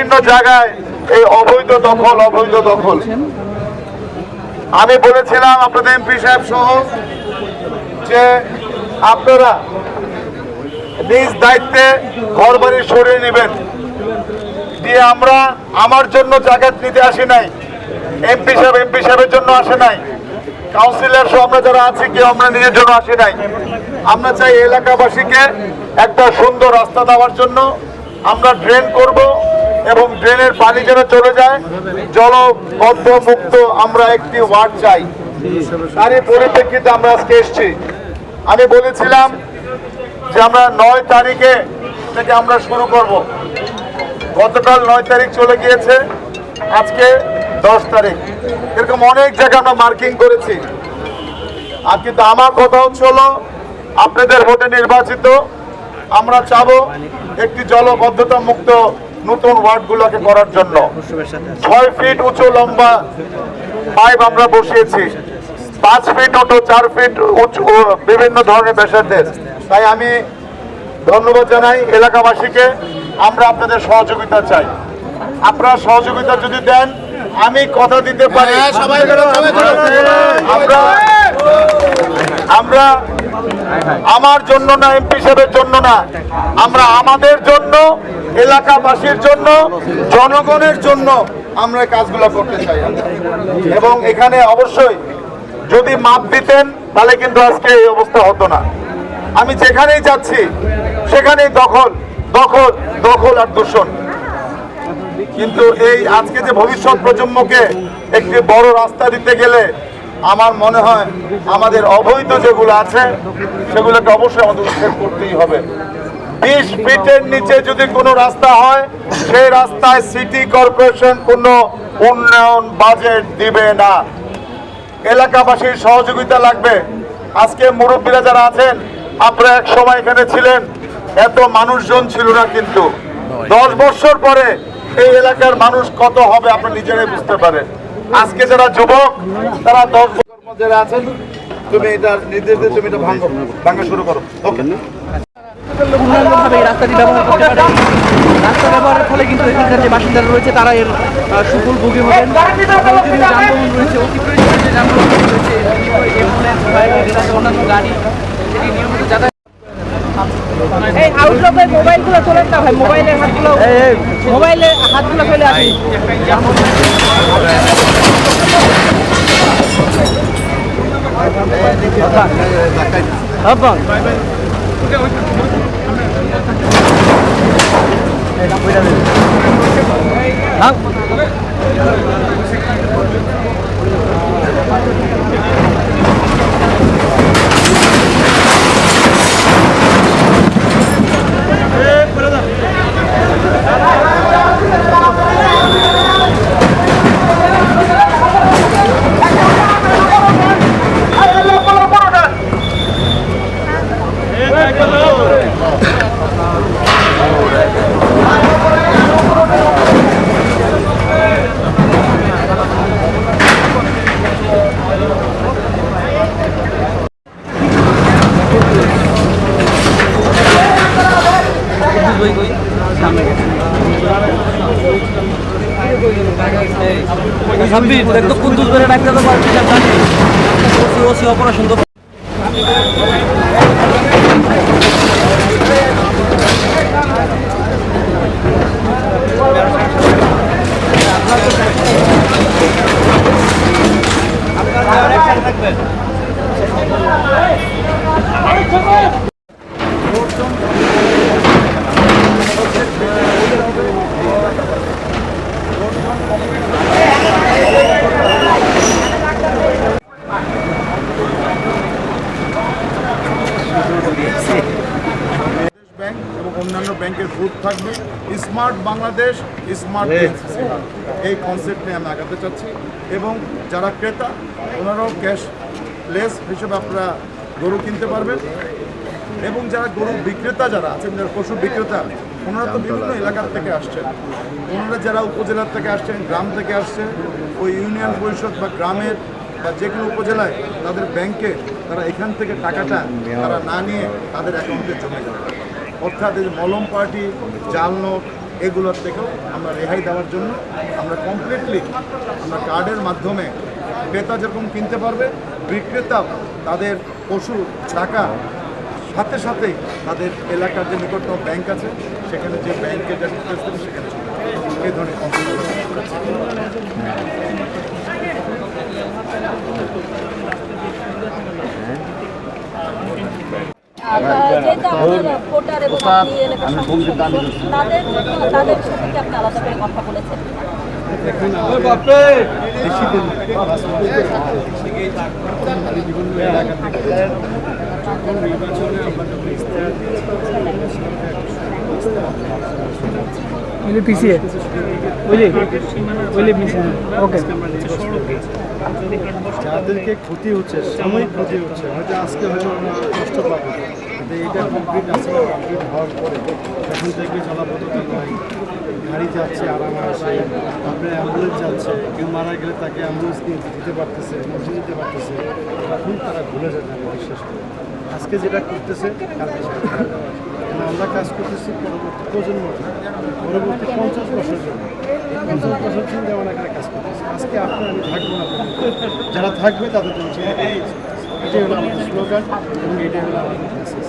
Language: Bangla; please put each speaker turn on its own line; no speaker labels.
বিভিন্ন জায়গায় এই অবৈধ দখল আমি বলেছিলাম আপনাদের এমপি সাহেব সহ যে আপনারা নিজ দায়িত্বে ঘর বাড়ি সরিয়ে নেবেন। দিয়ে আমরা আমার জন্য জায়গা নিতে আসি নাই, এমপি সাহেবের জন্য আসে নাই, কাউন্সিলর সহ আমরা যারা আছি কেউ আমরা নিজের জন্য আসি নাই। আমরা চাই এলাকাবাসীকে একটা সুন্দর রাস্তা দেওয়ার জন্য আমরা ড্রেন করব এবং ড্রেনের পানি যেন চলে যায় জলবদ্ধ মুক্ত আমরা একটি ওয়ার্ড চাই। তারই পরিপ্রেক্ষিতে আমরা আজকে এসেছি। আমি বলেছিলাম যে আমরা 9 তারিখে থেকে আমরা শুরু করব। গতকাল 9 তারিখ চলে গিয়েছে, আজকে 10 তারিখ, এরকম অনেক জায়গায় আমরা মার্কিং করেছি। আর কিন্তু আমার কথা হচ্ছে হলো আপনাদের ভোটে নির্বাচিত আমরা চাবো একটি জলবদ্ধতা মুক্ত নতুন ওয়ার্ডগুলোকে করার জন্য 6 ফিট উঁচু লম্বা পাইপ আমরা বসিয়েছি, 5 ফিট উঁচু, 4 ফিট উঁচু, বিভিন্ন ধরনের ব্যাসার্ধের। তাই আমি ধন্যবাদ জানাই এলাকাবাসীকে। আমরা আপনাদের সহযোগিতা চাই। আপনারা সহযোগিতা যদি দেন আমি কথা দিতে পারি আমরা আমার জন্য না, এমপি সাহেবের জন্য না, আমরা আমাদের জন্য, এলাকাবাসীর জন্য, জনগণের জন্য আমরা কাজগুলো করতে চাই। এবং এখানে অবশ্যই যদি মাপ দিতেন তাহলে কিন্তু আজকে এই অবস্থা হতো না। আমি যেখানেই যাচ্ছি সেখানেই দখল আর দূষণ। কিন্তু এই আজকে যে ভবিষ্যৎ প্রজন্মকে একটি বড় রাস্তা দিতে গেলে আমার মনে হয় আমাদের অবৈধ যেগুলো আছে সেগুলোকে অবশ্যই আমাদের উচ্ছেদ করতেই হবে। 20 ফিটের নিচে যদি কোনো রাস্তা হয় সেই রাস্তায় সিটি কর্পোরেশন কোনো উন্নয়ন বাজেট দিবে না। এলাকাবাসীর সহযোগিতা লাগবে। আজকে মুরব্বীরা যারা আছেন আপনারা এক সময় এখানে ছিলেন, এত মানুষজন ছিল না, কিন্তু 10 বছর পরে এই এলাকার মানুষ কত হবে আপনারা নিজেরাই বুঝতে পারেন। আজকে যারা যুবক তারা 10 বছর যারা আছেন, তুমি এটার নির্দেশ দিয়ে তুমি এটা ভাঙা শুরু করো। ওকে,
রাস্তাটি ব্যবহার করতে পারে। রাস্তা ব্যবহারের ফলে কিন্তু এখানকার যে বাসিন্দারা রয়েছে তারা এর সুফল ভোগী হবেন। যানবাহন রয়েছে, অতি প্রয়োজনীয় যে যানবাহন রয়েছে, অন্যান্য গাড়ি সেটি নিয়মিত যাতায়াত। এই আউটলকের মোবাইলগুলো তোলেন না ভাই, মোবাইলের হাতগুলো ফেলে আসি। একটু কুন্দুস করে রাখতে তো পারছি না, ওসি অপারেশন তো
অন্যান্য ব্যাংকের গ্রুপ থাকবে। স্মার্ট বাংলাদেশ, স্মার্ট এই কনসেপ্ট নিয়ে আমি আগাতে চাচ্ছি। এবং যারা ক্রেতা ওনারাও ক্যাশলেস হিসেবে আপনারা গরু কিনতে পারবেন। এবং যারা গরু বিক্রেতা যারা আছেন, যারা পশু বিক্রেতা, ওনারা তো বিভিন্ন এলাকার থেকে আসছেন। ওনারা যারা উপজেলার থেকে আসছেন, গ্রাম থেকে আসছে, ওই ইউনিয়ন পরিষদ বা গ্রামের বা যে কোনো উপজেলায় তাদের ব্যাংকে তারা এখান থেকে টাকাটা তারা না নিয়ে তাদের অ্যাকাউন্টে জমে যাবে। অর্থাৎ এই মলম পার্টি, জাল নোট
এগুলোর থেকেও আমরা রেহাই দেওয়ার জন্য আমরা কমপ্লিটলি আমরা কার্ডের মাধ্যমে ক্রেতা যেরকম কিনতে পারবে, বিক্রেতাও তাদের পশু টাকা সাথে সাথেই তাদের এলাকার যে নিকটতম ব্যাংক আছে সেখানে যে ব্যাংকে যা ডিটেলস দেবে সেখানে চলে যাবে। এই ধরনের
যেহেতু আপনার ভোটার এবং আপনি এলাকার সংসদ সদস্য, তাদের সাথে কি আপনি আলাদা করে কথা বলেছেন?
বিভিন্ন এলাকা থেকে যখন নির্বাচনে আমরা যখন ইস্তেহার যাদেরকে ক্ষতি হচ্ছে, সাময়িক ক্ষতি হচ্ছে, হয়তো আজকে হয়তো আমরা কষ্ট পাবো, কিন্তু এইটা কমপ্লিট আছে। কমপ্লিট হওয়ার পরে এখন থেকে জলাবদ্ধতা নয়, গাড়ি যাচ্ছে আরামে আসে, আপনার অ্যাম্বুলেন্স যাচ্ছে, কেউ মারা গেলে তাকে অ্যাম্বুলেন্স নিয়ে দিতে পারতেছে, মসজিদ দিতে পারতেছে, তখন তারা ভুলে যায় না বিশ্বাস করে। আজকে যেটা করতেছে কালকে সেটা করে দেওয়া। কারণ আমরা কাজ করতেছি পরবর্তী প্রজন্ম, পরবর্তী 50 বছর জন্য। 50 বছর চিন্তা ভাবনা করে কাজ করতেছি। আজকে আপনার আমি থাকবো না, যারা থাকবে তাদের জন্য চিন্তা করতেছি। এটাই হলো আমাদের স্লোগান এবং এটাই হলো আমাদের মেসেজ।